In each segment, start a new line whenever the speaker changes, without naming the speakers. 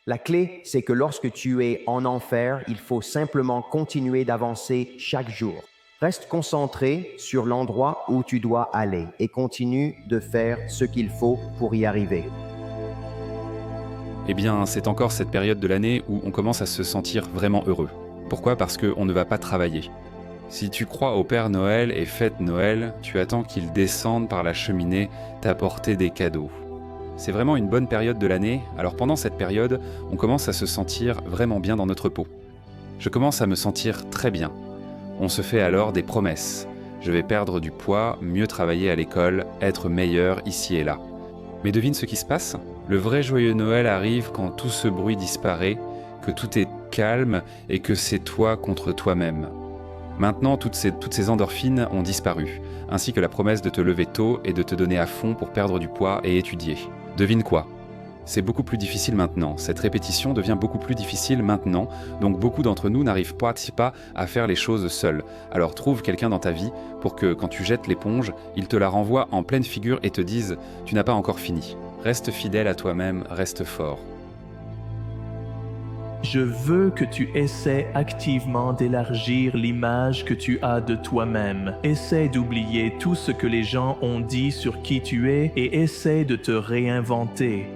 La clé, c'est que lorsque tu es en enfer, il faut simplement continuer d'avancer chaque jour. Reste concentré sur l'endroit où tu dois aller et continue de faire ce qu'il faut pour y arriver.
Eh bien, c'est encore cette période de l'année où on commence à se sentir vraiment heureux. Pourquoi? Parce qu'on ne va pas travailler. Si tu crois au Père Noël et fêtes Noël, tu attends qu'il descende par la cheminée t'apporter des cadeaux. C'est vraiment une bonne période de l'année, alors pendant cette période, on commence à se sentir vraiment bien dans notre peau. Je commence à me sentir très bien. On se fait alors des promesses. Je vais perdre du poids, mieux travailler à l'école, être meilleur ici et là. Mais devine ce qui se passe? Le vrai joyeux Noël arrive quand tout ce bruit disparaît, que tout est calme et que c'est toi contre toi-même. Maintenant, toutes ces endorphines ont disparu, ainsi que la promesse de te lever tôt et de te donner à fond pour perdre du poids et étudier. Devine quoi? C'est beaucoup plus difficile maintenant. Cette répétition devient beaucoup plus difficile maintenant, donc beaucoup d'entre nous n'arrivent pas à faire les choses seuls. Alors trouve quelqu'un dans ta vie pour que, quand tu jettes l'éponge, il te la renvoie en pleine figure et te dise « Tu n'as pas encore fini ». Reste fidèle à toi-même, reste fort.
Je veux que tu essaies activement d'élargir l'image que tu as de toi-même. Essaie d'oublier tout ce que les gens ont dit sur qui tu es et essaie de te réinventer.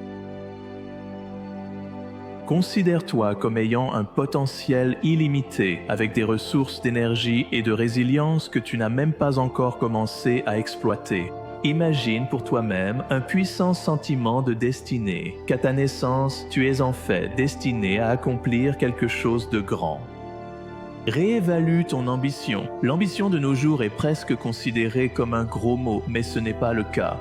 Considère-toi comme ayant un potentiel illimité, avec des ressources d'énergie et de résilience que tu n'as même pas encore commencé à exploiter. Imagine pour toi-même un puissant sentiment de destinée, qu'à ta naissance, tu es en fait destiné à accomplir quelque chose de grand. Réévalue ton ambition. L'ambition de nos jours est presque considérée comme un gros mot, mais ce n'est pas le cas.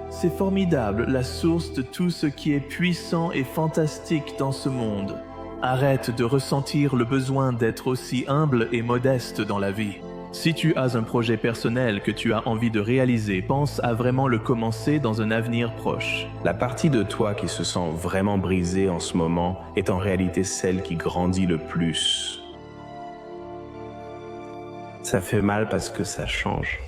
C'est formidable, la source de tout ce qui est puissant et fantastique dans ce monde. Arrête de ressentir le besoin d'être aussi humble et modeste dans la vie. Si tu as un projet personnel que tu as envie de réaliser, pense à vraiment le commencer dans un avenir proche.
La partie de toi qui se sent vraiment brisée en ce moment est en réalité celle qui grandit le plus. Ça fait mal parce que ça change.